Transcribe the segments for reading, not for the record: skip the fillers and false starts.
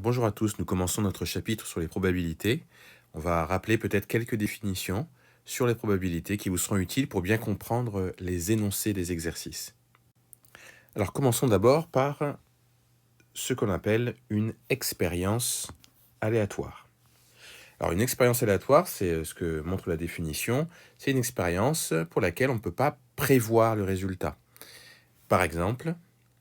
Bonjour à tous, nous commençons notre chapitre sur les probabilités. On va rappeler peut-être quelques définitions sur les probabilités qui vous seront utiles pour bien comprendre les énoncés des exercices. Alors commençons d'abord par ce qu'on appelle une expérience aléatoire. Alors une expérience aléatoire, c'est ce que montre la définition, c'est une expérience pour laquelle on ne peut pas prévoir le résultat. Par exemple,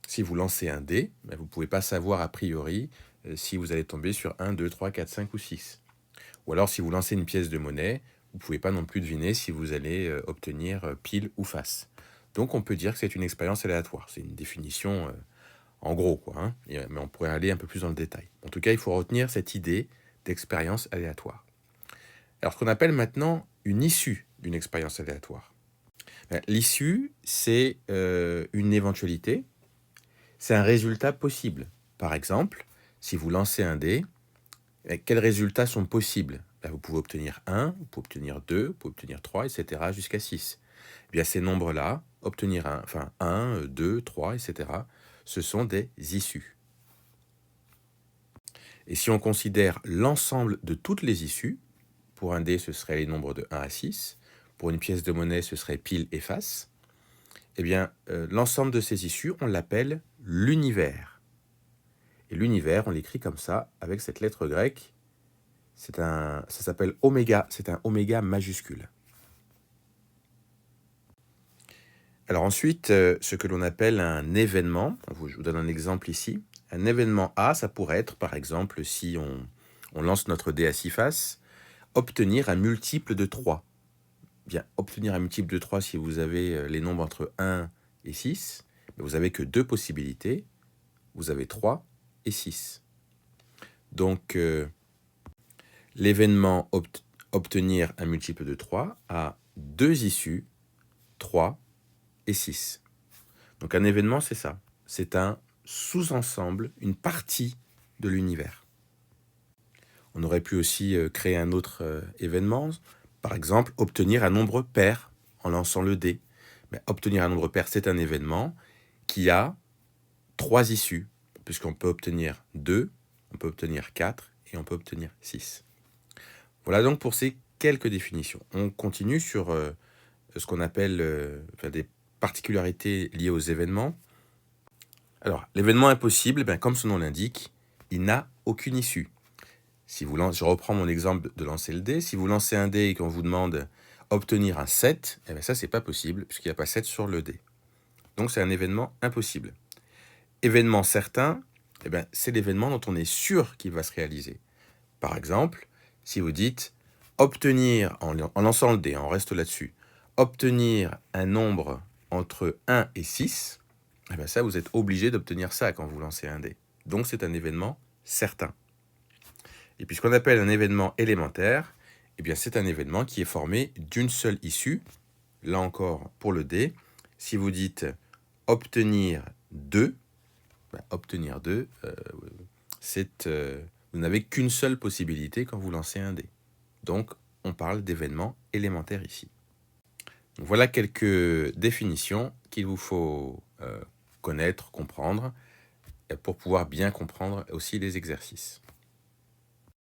si vous lancez un dé, vous ne pouvez pas savoir a priori si vous allez tomber sur 1, 2, 3, 4, 5 ou 6. Ou alors si vous lancez une pièce de monnaie, vous ne pouvez pas non plus deviner si vous allez obtenir pile ou face. Donc on peut dire que c'est une expérience aléatoire. C'est une définition en gros, quoi, hein, mais on pourrait aller un peu plus dans le détail. En tout cas, il faut retenir cette idée d'expérience aléatoire. Alors ce qu'on appelle maintenant une issue d'une expérience aléatoire. L'issue, c'est une éventualité, c'est un résultat possible. Par exemple, si vous lancez un dé, quels résultats sont possibles? Vous pouvez obtenir 1, vous pouvez obtenir 2, vous pouvez obtenir 3, etc. jusqu'à 6. Eh bien, ces nombres-là, obtenir 1, 2, 3, etc., ce sont des issues. Et si on considère l'ensemble de toutes les issues, pour un dé, ce serait les nombres de 1 à 6, pour une pièce de monnaie, ce serait pile et face, eh bien, l'ensemble de ces issues, on l'appelle l'univers. Et l'univers, on l'écrit comme ça, avec cette lettre grecque. Ça s'appelle oméga, c'est un oméga majuscule. Alors ensuite, ce que l'on appelle un événement, je vous donne un exemple ici. Un événement A, ça pourrait être, par exemple, si on lance notre dé à 6 faces, obtenir un multiple de 3. Bien, obtenir un multiple de 3, si vous avez les nombres entre 1 et 6, vous n'avez que deux possibilités. Vous avez 3 et 6. Donc, l'événement obtenir un multiple de 3 a deux issues, 3 et 6. Donc un événement, c'est ça. C'est un sous-ensemble, une partie de l'univers. On aurait pu aussi créer un autre événement, par exemple, obtenir un nombre pair en lançant le dé. Mais obtenir un nombre pair, c'est un événement qui a 3 issues, puisqu'on peut obtenir 2, on peut obtenir 4 et on peut obtenir 6. Voilà donc pour ces quelques définitions. On continue sur ce qu'on appelle des particularités liées aux événements. Alors, l'événement impossible, comme son nom l'indique, il n'a aucune issue. Je reprends mon exemple de lancer le dé. Si vous lancez un dé et qu'on vous demande obtenir un 7, ça, c'est pas possible, puisqu'il n'y a pas 7 sur le dé. Donc, c'est un événement impossible. Événement certain, c'est l'événement dont on est sûr qu'il va se réaliser. Par exemple, si vous dites obtenir, en lançant le dé, on reste là-dessus, obtenir un nombre entre 1 et 6, ça, vous êtes obligé d'obtenir ça quand vous lancez un dé. Donc, c'est un événement certain. Et puis, ce qu'on appelle un événement élémentaire, c'est un événement qui est formé d'une seule issue. Là encore, pour le dé, si vous dites obtenir 2, vous n'avez qu'une seule possibilité quand vous lancez un dé. Donc, on parle d'événements élémentaires ici. Donc, voilà quelques définitions qu'il vous faut connaître, comprendre, pour pouvoir bien comprendre aussi les exercices.